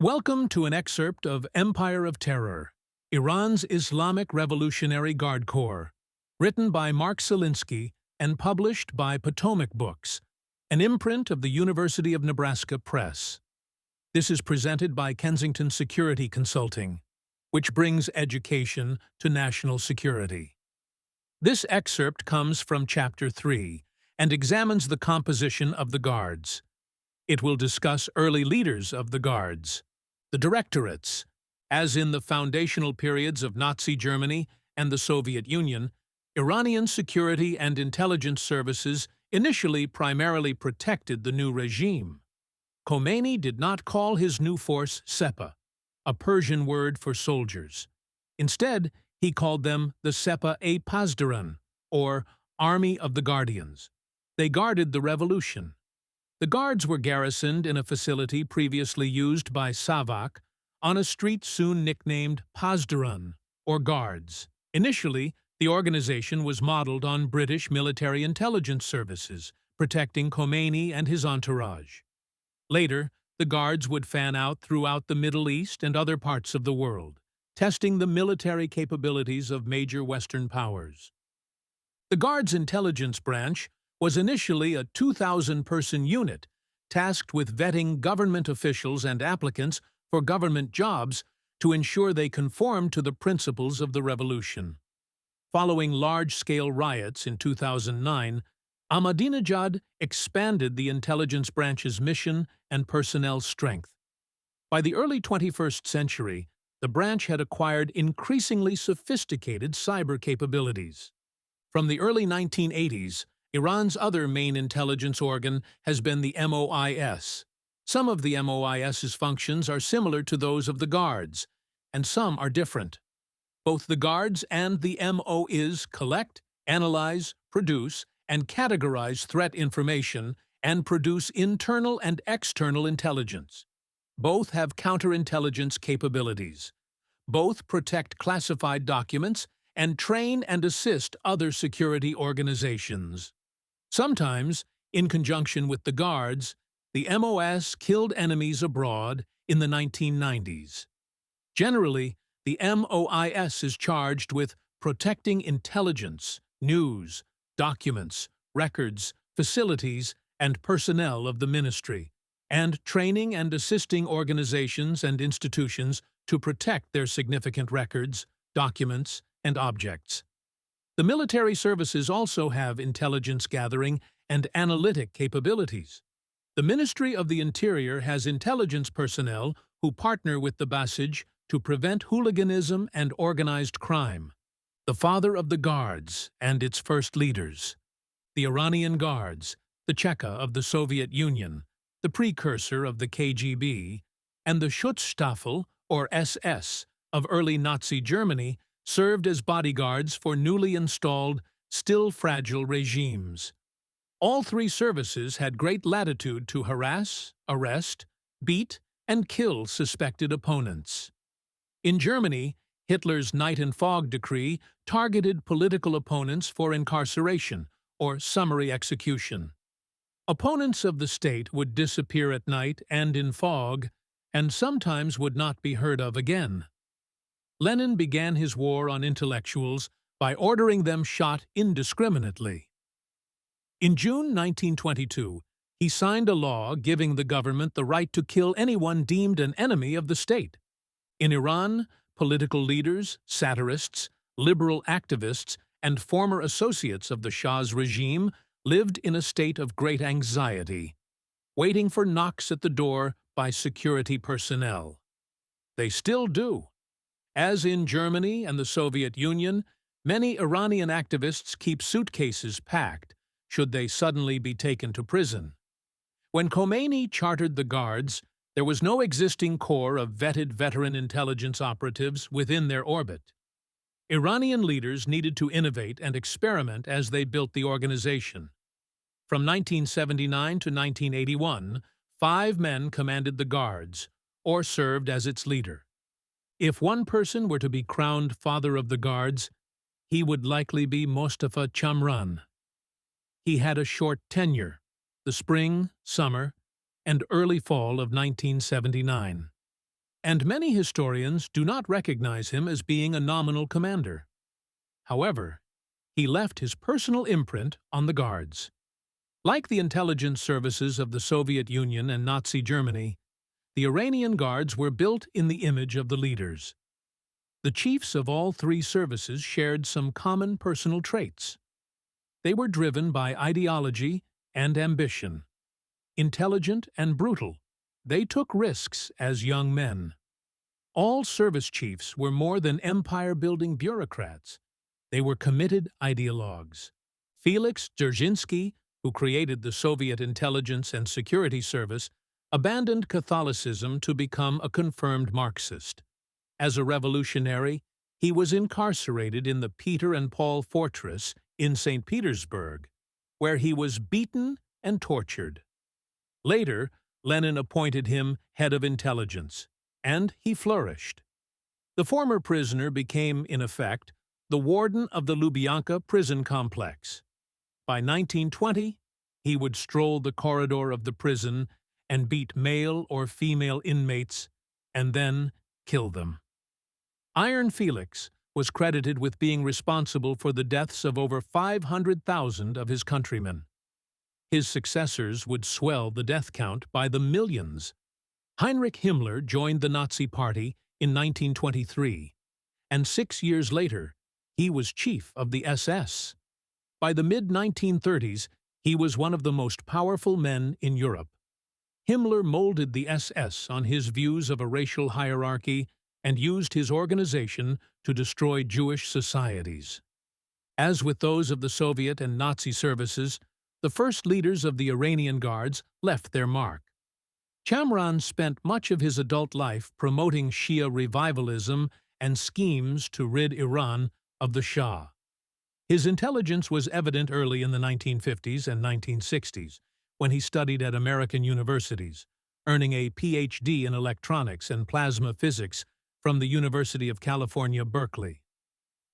Welcome to an excerpt of Empire of Terror, Iran's Islamic Revolutionary Guard Corps, written by Mark Silinsky and published by Potomac Books, an imprint of the University of Nebraska Press. This is presented by Kensington Security Consulting, which brings education to national security. This excerpt comes from Chapter 3 and examines the composition of the Guards. It will discuss early leaders of the Guards, the directorates. As in the foundational periods of Nazi Germany and the Soviet Union, Iranian security and intelligence services initially primarily protected the new regime. Khomeini did not call his new force Sepa, a Persian word for soldiers. Instead, he called them the Sepa-e Pasdaran, or Army of the Guardians. They guarded the revolution. The Guards were garrisoned in a facility previously used by Savak on a street soon nicknamed Pasdaran, or Guards. Initially, the organization was modeled on British military intelligence services, protecting Khomeini and his entourage. Later, the Guards would fan out throughout the Middle East and other parts of the world, testing the military capabilities of major Western powers. The Guards' intelligence branch was initially a 2,000-person unit tasked with vetting government officials and applicants for government jobs to ensure they conformed to the principles of the revolution. Following large-scale riots in 2009, Ahmadinejad expanded the intelligence branch's mission and personnel strength. By the early 21st century, the branch had acquired increasingly sophisticated cyber capabilities. From the early 1980s, Iran's other main intelligence organ has been the MOIS. Some of the MOIS's functions are similar to those of the Guards, and some are different. Both the Guards and the MOIS collect, analyze, produce, and categorize threat information and produce internal and external intelligence. Both have counterintelligence capabilities. Both protect classified documents and train and assist other security organizations. Sometimes, in conjunction with the Guards, the MOS killed enemies abroad in the 1990s. Generally, the MOIS is charged with protecting intelligence, news, documents, records, facilities, and personnel of the ministry, and training and assisting organizations and institutions to protect their significant records, documents, and objects. The military services also have intelligence gathering and analytic capabilities. The Ministry of the Interior has intelligence personnel who partner with the Basij to prevent hooliganism and organized crime. The father of the Guards and its first leaders. The Iranian Guards, the Cheka of the Soviet Union, the precursor of the KGB, and the Schutzstaffel, or SS, of early Nazi Germany served as bodyguards for newly installed, still fragile regimes. All three services had great latitude to harass, arrest, beat, and kill suspected opponents. In Germany, Hitler's Night and Fog decree targeted political opponents for incarceration or summary execution. Opponents of the state would disappear at night and in fog, and sometimes would not be heard of again. Lenin began his war on intellectuals by ordering them shot indiscriminately. In June 1922, he signed a law giving the government the right to kill anyone deemed an enemy of the state. In Iran, political leaders, satirists, liberal activists, and former associates of the Shah's regime lived in a state of great anxiety, waiting for knocks at the door by security personnel. They still do. As in Germany and the Soviet Union, many Iranian activists keep suitcases packed should they suddenly be taken to prison. When Khomeini chartered the Guards, there was no existing corps of vetted veteran intelligence operatives within their orbit. Iranian leaders needed to innovate and experiment as they built the organization. From 1979 to 1981, 5 men commanded the Guards, or served as its leader. If one person were to be crowned Father of the Guards, he would likely be Mostafa Chamran. He had a short tenure, the spring, summer, and early fall of 1979. and many historians do not recognize him as being a nominal commander. However, he left his personal imprint on the Guards. Like the intelligence services of the Soviet Union and Nazi Germany, the Iranian Guards were built in the image of the leaders. The chiefs of all three services shared some common personal traits. They were driven by ideology and ambition. Intelligent and brutal, they took risks as young men. All service chiefs were more than empire-building bureaucrats. They were committed ideologues. Felix Dzerzhinsky, who created the Soviet Intelligence and Security Service, abandoned Catholicism to become a confirmed Marxist. As a revolutionary, he was incarcerated in the Peter and Paul Fortress in St. Petersburg, where he was beaten and tortured. Later, Lenin appointed him head of intelligence, and he flourished. The former prisoner became, in effect, the warden of the Lubyanka prison complex. By 1920, he would stroll the corridor of the prison and beat male or female inmates, and then kill them. Iron Felix was credited with being responsible for the deaths of over 500,000 of his countrymen. His successors would swell the death count by the millions. Heinrich Himmler joined the Nazi Party in 1923, and 6 years later, he was chief of the SS. By the mid-1930s, he was one of the most powerful men in Europe. Himmler molded the SS on his views of a racial hierarchy and used his organization to destroy Jewish societies. As with those of the Soviet and Nazi services, the first leaders of the Iranian Guards left their mark. Chamran spent much of his adult life promoting Shia revivalism and schemes to rid Iran of the Shah. His intelligence was evident early in the 1950s and 1960s, when he studied at American universities, earning a Ph.D. in electronics and plasma physics from the University of California, Berkeley.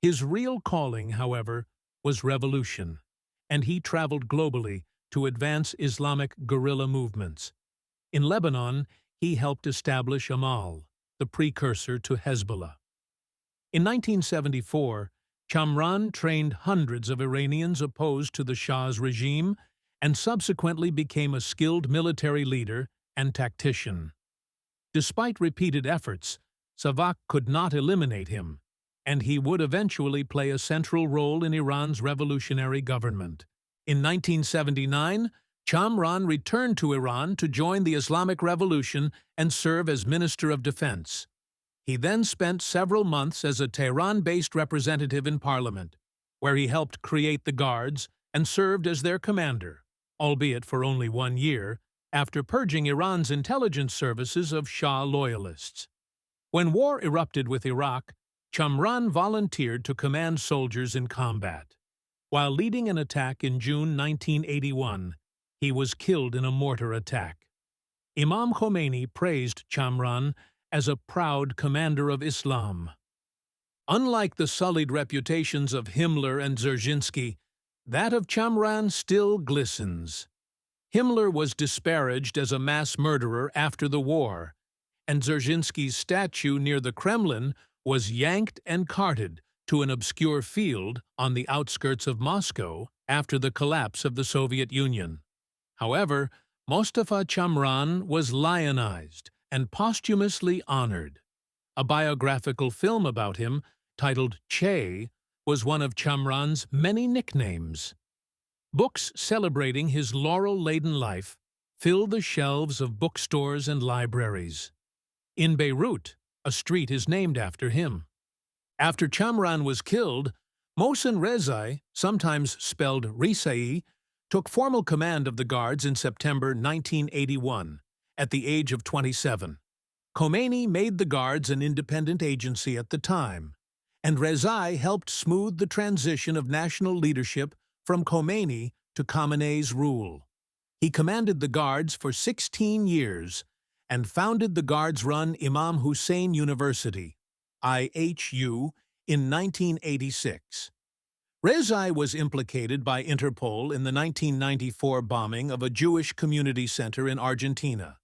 His real calling, however, was revolution, and he traveled globally to advance Islamic guerrilla movements. In Lebanon, he helped establish Amal, the precursor to Hezbollah. In 1974, Chamran trained hundreds of Iranians opposed to the Shah's regime and subsequently became a skilled military leader and tactician. Despite repeated efforts, Savak could not eliminate him, and he would eventually play a central role in Iran's revolutionary government. In 1979, Chamran returned to Iran to join the Islamic Revolution and serve as Minister of Defense. He then spent several months as a Tehran-based representative in Parliament, where he helped create the Guards and served as their commander, albeit for only 1 year, after purging Iran's intelligence services of Shah loyalists. When war erupted with Iraq, Chamran volunteered to command soldiers in combat. While leading an attack in June 1981, he was killed in a mortar attack. Imam Khomeini praised Chamran as a proud commander of Islam. Unlike the sullied reputations of Himmler and Dzerzhinsky, that of Chamran still glistens. Himmler was disparaged as a mass murderer after the war, and Dzerzhinsky's statue near the Kremlin was yanked and carted to an obscure field on the outskirts of Moscow after the collapse of the Soviet Union. However, Mostafa Chamran was lionized and posthumously honored. A biographical film about him, titled Che, was one of Chamran's many nicknames. Books celebrating his laurel-laden life fill the shelves of bookstores and libraries. In Beirut, a street is named after him. After Chamran was killed, Mohsen Rezai, sometimes spelled Rizai, took formal command of the Guards in September 1981, at the age of 27. Khomeini made the Guards an independent agency at the time, and Rezai helped smooth the transition of national leadership from Khomeini to Khamenei's rule. He commanded the Guards for 16 years and founded the Guards-run Imam Hussein University, IHU, in 1986. Rezai was implicated by Interpol in the 1994 bombing of a Jewish community center in Argentina.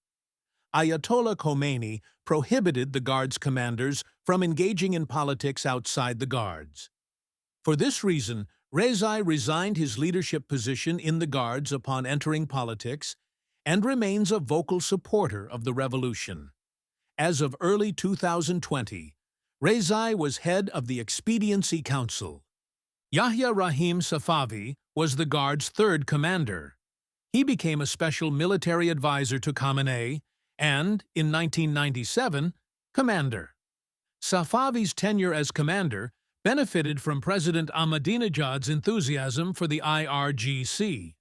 Ayatollah Khomeini prohibited the Guards' commanders from engaging in politics outside the Guards. For this reason, Rezai resigned his leadership position in the Guards upon entering politics and remains a vocal supporter of the revolution. As of early 2020, Rezai was head of the Expediency Council. Yahya Rahim Safavi was the Guards' third commander. He became a special military advisor to Khamenei and, in 1997, commander. Safavi's tenure as commander benefited from President Ahmadinejad's enthusiasm for the IRGC.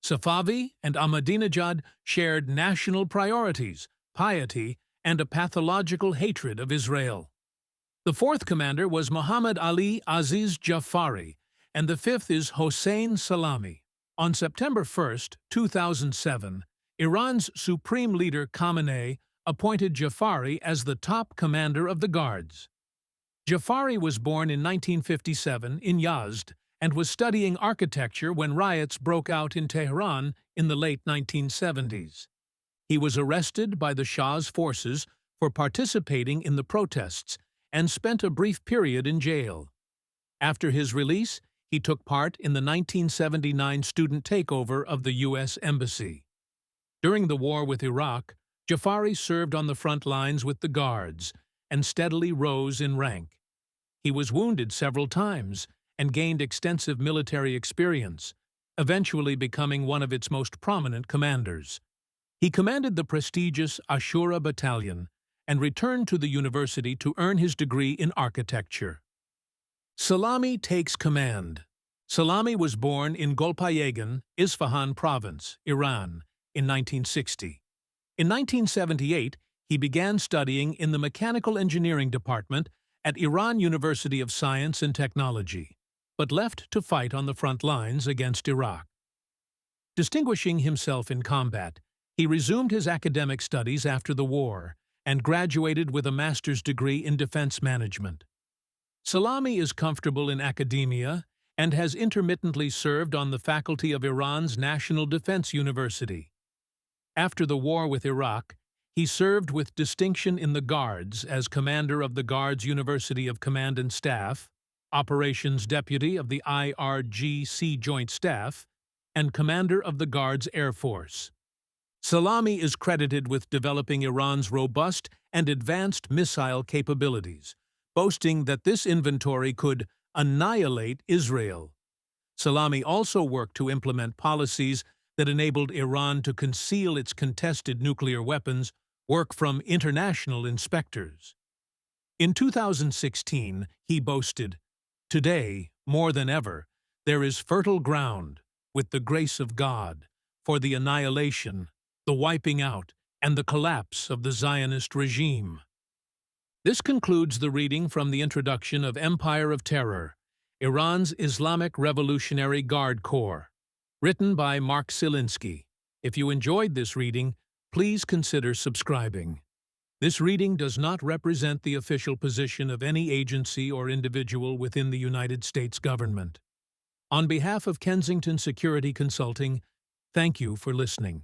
Safavi and Ahmadinejad shared national priorities, piety, and a pathological hatred of Israel. The fourth commander was Muhammad Ali Aziz Jafari, and the fifth is Hossein Salami. On September 1, 2007, Iran's supreme leader Khamenei appointed Jafari as the top commander of the Guards. Jafari was born in 1957 in Yazd and was studying architecture when riots broke out in Tehran in the late 1970s. He was arrested by the Shah's forces for participating in the protests and spent a brief period in jail. After his release, he took part in the 1979 student takeover of the U.S. Embassy. During the war with Iraq, Jafari served on the front lines with the Guards and steadily rose in rank. He was wounded several times and gained extensive military experience, eventually becoming one of its most prominent commanders. He commanded the prestigious Ashura Battalion and returned to the university to earn his degree in architecture. Salami takes command. Salami was born in Golpayegan, Isfahan Province, Iran, in 1960. In 1978, he began studying in the Mechanical Engineering Department at Iran University of Science and Technology, but left to fight on the front lines against Iraq. Distinguishing himself in combat, he resumed his academic studies after the war and graduated with a master's degree in defense management. Salami is comfortable in academia and has intermittently served on the faculty of Iran's National Defense University. After the war with Iraq, he served with distinction in the Guards as commander of the Guards University of Command and Staff, operations deputy of the IRGC Joint Staff, and commander of the Guards Air Force. Salami is credited with developing Iran's robust and advanced missile capabilities, boasting that this inventory could annihilate Israel. Salami also worked to implement policies that enabled Iran to conceal its contested nuclear weapons, work from international inspectors. In 2016, he boasted, "Today, more than ever, there is fertile ground, with the grace of God, for the annihilation, the wiping out, and the collapse of the Zionist regime." This concludes the reading from the introduction of Empire of Terror, Iran's Islamic Revolutionary Guard Corps, written by Mark Silinsky. If you enjoyed this reading, please consider subscribing. This reading does not represent the official position of any agency or individual within the United States government. On behalf of Kensington Security Consulting, thank you for listening.